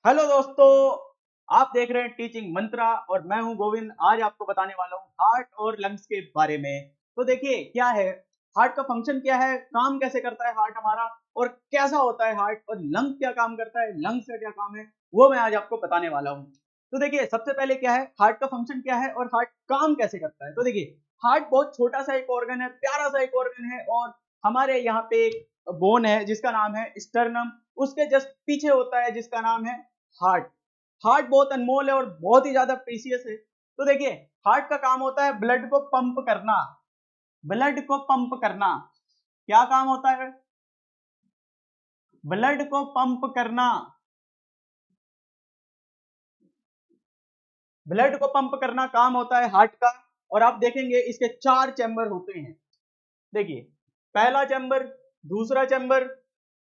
Hello दोस्तों, आप देख रहे हैं टीचिंग मंत्रा और मैं हूं गोविंद। आज आपको बताने वाला हूं हार्ट और लंग्स के बारे में। तो देखिए क्या है, हार्ट का फंक्शन क्या है, काम कैसे करता है हार्ट हमारा, और कैसा होता है हार्ट, और लंग्स क्या काम करता है, लंग्स का क्या काम है, वो मैं आज आपको बताने वाला हूं। तो देखिए सबसे पहले क्या है, हार्ट का फंक्शन क्या है और हार्ट काम कैसे करता है। तो देखिए हार्ट बहुत छोटा सा एक ऑर्गन है, प्यारा सा एक ऑर्गन है, और हमारे यहाँ पे एक बोन है जिसका नाम है स्टर्नम, उसके जस्ट पीछे होता है जिसका नाम है हार्ट। हार्ट बहुत अनमोल है और बहुत ही ज्यादा प्रीसियस है। तो देखिए हार्ट का काम होता है ब्लड को पंप करना। ब्लड को पंप करना क्या काम होता है, ब्लड को पंप करना। ब्लड को पंप करना काम होता है हार्ट का। और आप देखेंगे इसके चार चैम्बर होते हैं। देखिए पहला चैम्बर, दूसरा चैम्बर,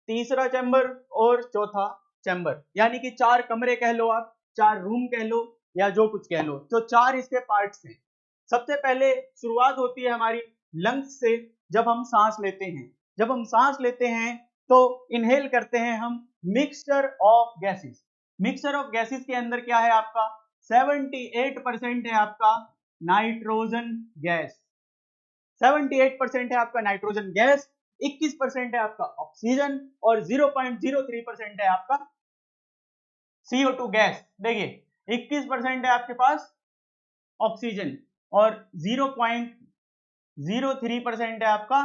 तीसरा चैम्बर और चौथा चैम्बर, यानी कि चार कमरे कह लो आप, चार रूम कह लो, या जो कुछ कह लो। तो चार इसके पार्ट्स हैं। सबसे पहले शुरुआत होती है हमारी लंग्स से। जब हम सांस लेते हैं, जब हम सांस लेते हैं तो इनहेल करते हैं हम mixture of gases. Mixture of gases के अंदर क्या है आपका, 78% है आपका नाइट्रोजन गैस। 78% है आपका नाइट्रोजन गैस, 21% है आपका ऑक्सीजन, और 0.03% है आपका CO2 गैस। देखिए 21% है आपके पास ऑक्सीजन, और 0.03% है आपका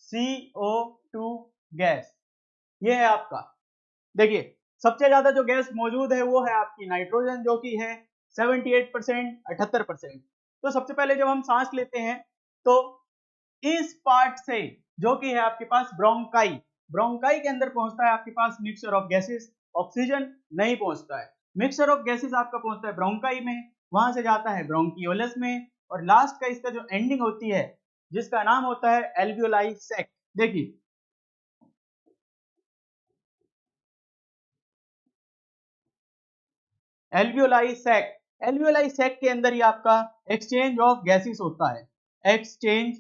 CO2 गैस। ये है आपका। देखिए सबसे ज्यादा जो गैस मौजूद है वो है आपकी नाइट्रोजन, जो कि है 78%, 78%। तो सबसे पहले जब हम सांस लेते हैं तो इस पार्ट से, जो कि है आपके पास ब्रोंकाई, ब्रोंकाई के अंदर पहुंचता है आपके पास मिक्सचर ऑफ गैसेस। ऑक्सीजन नहीं पहुंचता है। मिक्सचर ऑफ गैसेस आपका पहुंचता है ब्रोंकाई में, वहां से जाता है ब्रोंकियोलस में, और लास्ट का इसका जो एंडिंग होती है जिसका नाम होता है एल्वियोलाई सैक। देखिए एल्वियोलाई सैक, एल्वियोलाई सैक के अंदर ही आपका एक्सचेंज ऑफ गैसेस होता है। एक्सचेंज,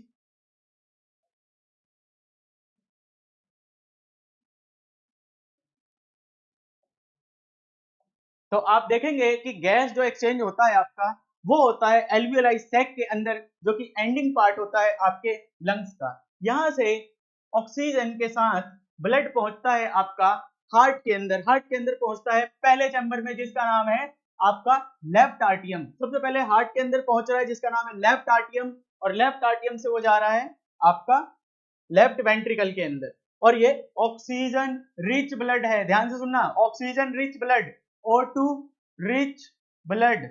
तो आप देखेंगे कि गैस जो एक्सचेंज होता है आपका, वो होता है एल्वियोलाई सैक के अंदर, जो कि एंडिंग पार्ट होता है आपके लंग्स का। यहां से ऑक्सीजन के साथ ब्लड पहुंचता है आपका हार्ट के अंदर। हार्ट के अंदर पहुंचता है पहले चैम्बर में जिसका नाम है आपका लेफ्ट आर्टियम। सबसे पहले हार्ट के अंदर पहुंच रहा है जिसका नाम है लेफ्ट आर्टियम, और लेफ्ट आर्टियम से वो जा रहा है आपका लेफ्ट वेंट्रिकल के अंदर। और ये ऑक्सीजन रिच ब्लड है, ध्यान से सुनना, oxygen rich blood, O2 rich blood.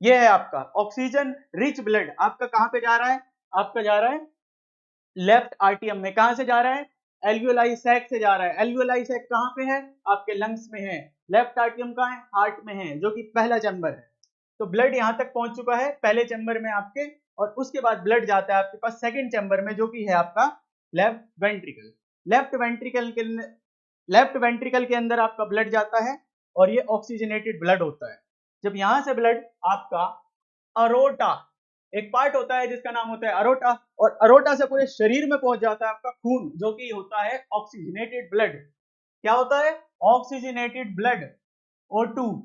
ये है आपका ऑक्सीजन रिच ब्लड। आपका कहां पे जा रहा है, आपका जा रहा है लेफ्ट आर्टियम में। कहां से जा रहा है, एल्वियोलाई सैक से जा रहा है। एल्वियोलाई सैक कहां पे है, आपके लंग्स में है। लेफ्ट आर्टियम कहां है, हार्ट में है, जो कि पहला चैम्बर है। तो ब्लड यहां तक पहुंच चुका है पहले चैम्बर में आपके, और उसके बाद ब्लड जाता है आपके पास सेकंड चैम्बर में, जो कि है आपका लेफ्ट वेंट्रिकल। लेफ्ट वेंट्रिकल के लेफ्ट वेंट्रिकल के अंदर आपका ब्लड जाता है, और ये ऑक्सीजनेटेड ब्लड होता है। जब यहां से ब्लड आपका अरोटा, एक पार्ट होता है जिसका नाम होता है अरोटा, और अरोटा से पूरे शरीर में पहुंच जाता है आपका खून, जो कि होता है ऑक्सीजनेटेड ब्लड। क्या होता है, ऑक्सीजनेटेड ब्लड, O2।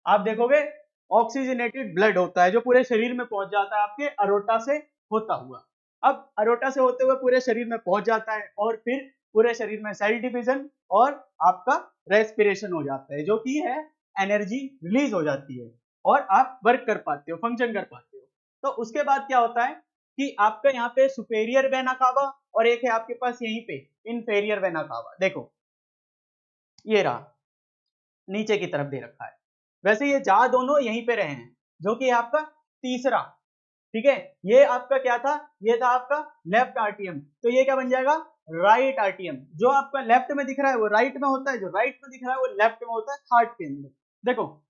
आप देखोगे ऑक्सीजनेटेड ब्लड होता है जो पूरे शरीर में पहुंच जाता है आपके अरोटा से होता हुआ। अब अरोटा से होते हुए पूरे शरीर में पहुंच जाता है, और फिर पूरे शरीर में सेल डिवीजन और आपका रेस्पिरेशन हो जाता है, जो कि है एनर्जी रिलीज हो जाती है, और आप वर्क कर पाते हो, फंक्शन कर पाते हो। तो उसके बाद क्या होता है कि आपका यहाँ पे सुपेरियर वेना कावा, और एक है आपके पास यहीं पे इंफेरियर वेना कावा। देखो ये रहा, नीचे की तरफ दे रखा है। वैसे ये जा दोनों यहीं पे रहे हैं, जो कि आपका तीसरा, ठीक है। ये आपका क्या था, ये था आपका लेफ्ट आर्टियम, तो ये क्या बन जाएगा, राइट आर्टियम। जो आपका लेफ्ट में दिख रहा है वो राइट में होता है, जो राइट में दिख रहा है वो लेफ्ट में होता है हार्ट के अंदर। देखो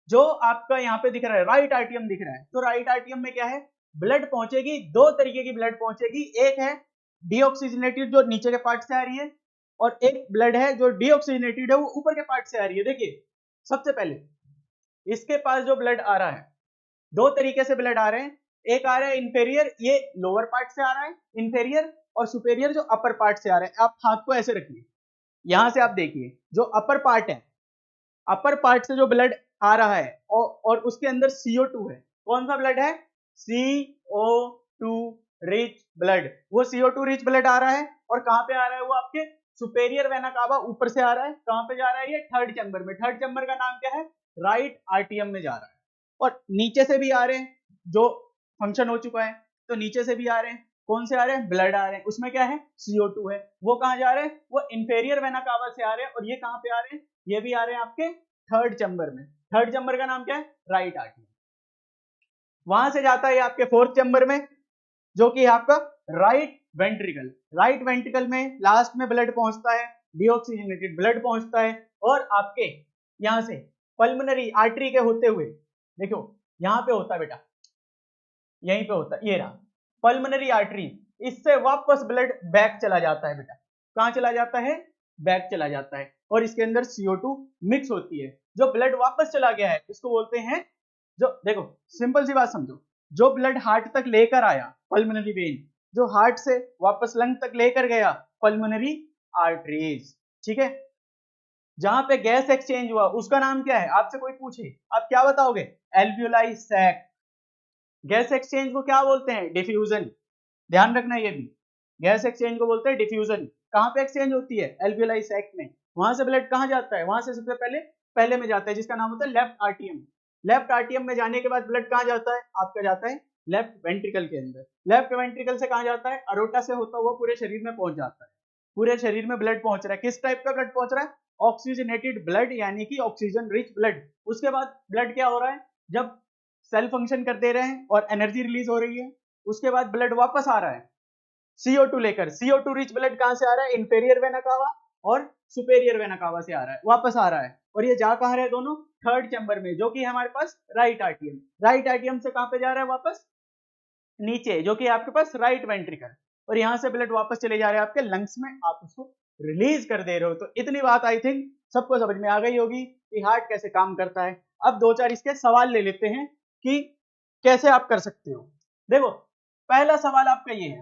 जो आपका यहाँ पे दिख रहा है राइट आर्टियम दिख रहा है, तो राइट आर्टियम में क्या है, ब्लड पहुंचेगी, दो तरीके की ब्लड पहुंचेगी। एक है डीऑक्सीजनेटेड जो नीचे के पार्ट से आ रही है, और एक ब्लड है जो डीऑक्सीजनेटेड है वो ऊपर के पार्ट से आ रही है। देखिए सबसे पहले इसके पास जो ब्लड आ रहा है, दो तरीके से ब्लड आ रहे हैं। एक आ रहा है इंफेरियर, ये लोअर पार्ट से आ रहा है इंफेरियर, और सुपेरियर जो अपर पार्ट से आ रहा है। आप हाथ को ऐसे रखिए, यहां से आप देखिए जो अपर पार्ट है, अपर पार्ट से जो ब्लड आ रहा है और उसके अंदर CO2 है, कौन सा ब्लड है? CO2 rich blood. वो CO2 रिच ब्लड आ रहा है और कहां पे आ रहा है? वो आपके सुपेरियर वेना कावा ऊपर से आ रहा है। कहां पे जा रहा है? ये थर्ड चैम्बर में। थर्ड चैम्बर का नाम क्या है? राइट आर्टियम में जा रहा है। और नीचे से भी आ रहे हैं, जो फंक्शन हो चुका है, तो नीचे से भी आ रहे हैं। कौन से आ रहे हैं? ब्लड आ रहे हैं। उसमें क्या है? CO2 है। वो कहां जा रहे हैं? वो इंफेरियर वेना कावा से आ रहे हैं। और ये कहां पे आ रहे हैं? ये भी आ रहे हैं आपके थर्ड चैम्बर में। थर्ड चैम्बर का नाम क्या है? राइट आर्टियम। वहां से जाता है आपके फोर्थ चैम्बर में, जो कि है आपका राइट वेंट्रिकल। राइट वेंट्रिकल में लास्ट में ब्लड पहुंचता है, डीऑक्सीजनेटेड ब्लड पहुंचता है और आपके यहां से पल्मोनरी आर्टरी के होते हुए, देखो यहां पे होता है बेटा, यहीं पे होता है, ये रहा पल्मोनरी आर्टरी। इससे वापस ब्लड बैक चला जाता है बेटा। कहां चला जाता है? बैक चला जाता है। और इसके अंदर CO2 मिक्स होती है। जो ब्लड वापस चला गया है इसको बोलते हैं, जो देखो सिंपल सी बात समझो, जो ब्लड हार्ट तक लेकर आया पल्मोनरी वेन, जो हार्ट से वापस लंग तक लेकर गया पल्मोनरी आर्टरीज। ठीक है। जहां पे गैस एक्सचेंज हुआ उसका नाम क्या है? आपसे कोई पूछे आप क्या बताओगे? Alveoli sac. गैस एक्सचेंज को क्या बोलते हैं? डिफ्यूजन। ध्यान रखना ये भी, गैस एक्सचेंज को बोलते हैं डिफ्यूजन। कहां पे एक्सचेंज होती है? एल्वियोलाई सैक में। वहां से ब्लड कहां जाता है? वहां से सबसे पहले पहले में जाता है जिसका नाम होता है लेफ्ट आर्टियम। लेफ्ट आर्टियम में जाने के बाद ब्लड कहां जाता है? आपका जाता है लेफ्ट वेंट्रिकल के अंदर। लेफ्ट वेंट्रिकल से कहां जाता है? अरोटा से होता हुआ पूरे शरीर में पहुंच जाता है। पूरे शरीर में ब्लड पहुंच रहा है। किस टाइप का ब्लड पहुंच रहा है? ऑक्सीजनेटेड ब्लड, यानी कि ऑक्सीजन रिच ब्लड। उसके बाद ब्लड क्या हो रहा है? जब सेल फंक्शन कर दे रहे हैं और एनर्जी रिलीज हो रही है, उसके बाद ब्लड वापस आ रहा है CO2 लेकर। CO2 रिच ब्लड कहां से आ रहा है? इंफेरियर वेना कावा और सुपेरियर वेना कावा से आ रहा है, वापस आ रहा है। और ये जा कहां रहे दोनों? थर्ड चैम्बर में, जो कि हमारे पास राइट आर्टियम। राइट आर्टियम से कहां पे जा रहा है? वापस नीचे, जो कि आपके पास राइट वेंट्रिकल। और यहां से ब्लड वापस चले जा रहे हैं आपके लंग्स में, आप उसको रिलीज कर दे रहे हो। तो इतनी बात आई थिंक सबको समझ में आ गई होगी कि हार्ट कैसे काम करता है। अब दो चार इसके सवाल ले लेते हैं कि कैसे आप कर सकते हो। देखो पहला सवाल आपका ये है,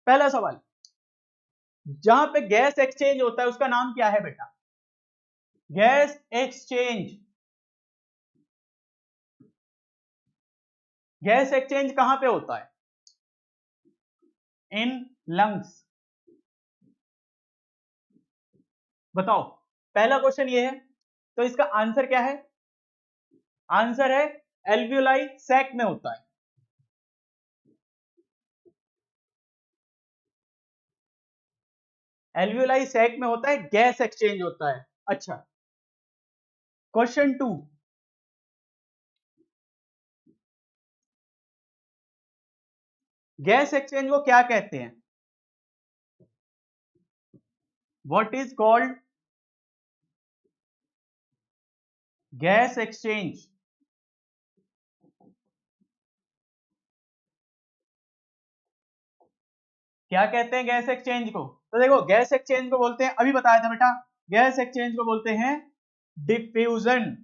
पहला सवाल, जहां पे गैस एक्सचेंज होता है उसका नाम क्या है बेटा? Gas exchange. गैस एक्सचेंज कहां पे होता है? In lungs. बताओ, पहला क्वेश्चन ये है, तो इसका आंसर क्या है? आंसर है एल्वियोलाई सैक में होता है। एल्वियोलाई सैक में होता है, गैस एक्सचेंज होता है। अच्छा, क्वेश्चन 2, गैस एक्सचेंज को क्या कहते हैं? What is called gas exchange? क्या कहते हैं गैस एक्सचेंज को? तो देखो गैस एक्सचेंज को बोलते हैं, अभी बताया था बेटा, गैस एक्सचेंज को बोलते हैं डिफ्यूजन।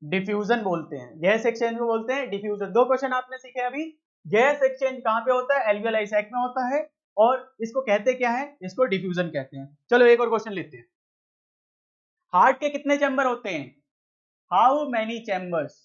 डिफ्यूजन बोलते हैं, गैस एक्सचेंज को बोलते हैं डिफ्यूजन। दो क्वेश्चन आपने सीखे अभी। गैस एक्सचेंज कहां पे होता है? एल्वियोलाई सैक में होता है। और इसको कहते क्या है? इसको डिफ्यूजन कहते हैं। चलो एक और क्वेश्चन लेते हैं। हार्ट के कितने चैम्बर होते हैं? How many chambers?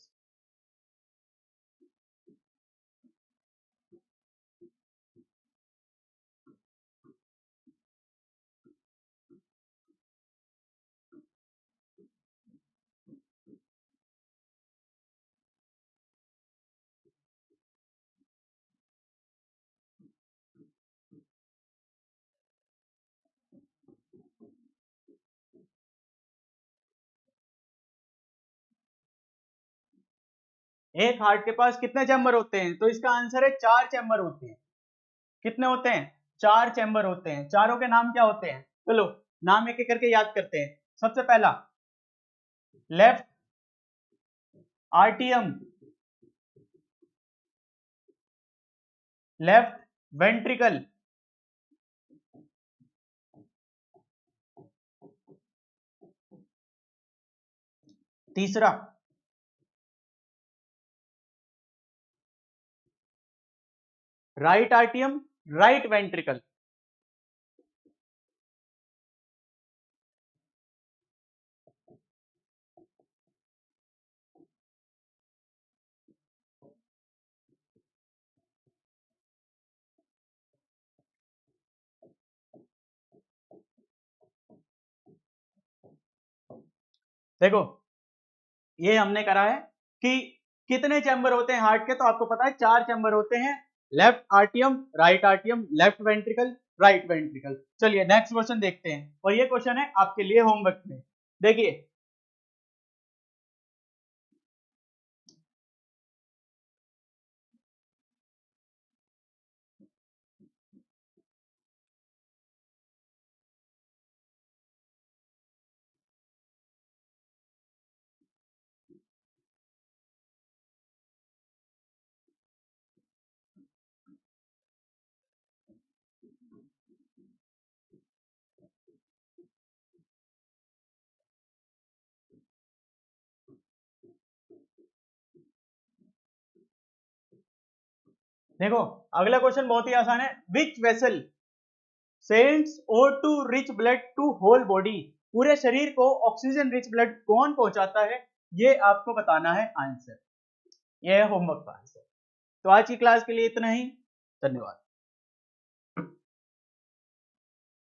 एक हार्ट के पास कितने चैम्बर होते हैं? तो इसका आंसर है 4 चैम्बर होते हैं। कितने होते हैं? 4 चैम्बर होते हैं। चारों के नाम क्या होते हैं? चलो नाम एक एक करके याद करते हैं। सबसे पहला लेफ्ट आर्टियम, लेफ्ट वेंट्रिकल, तीसरा राइट आर्टियम, राइट वेंट्रिकल। देखो ये हमने करा है कि कितने चैम्बर होते हैं हार्ट के, तो आपको पता है 4 चैम्बर होते हैं, left आर्टियम, right आर्टियम, left ventricle, right ventricle. चलिए नेक्स्ट क्वेश्चन देखते हैं, और ये क्वेश्चन है आपके लिए होमवर्क में। देखिए देखो अगला क्वेश्चन बहुत ही आसान है, which vessel sends O2 rich blood to whole body, पूरे शरीर को ऑक्सीजन रिच ब्लड कौन पहुंचाता है, ये आपको बताना है आंसर। ये है होमवर्क का आंसर। तो आज की क्लास के लिए इतना ही, धन्यवाद।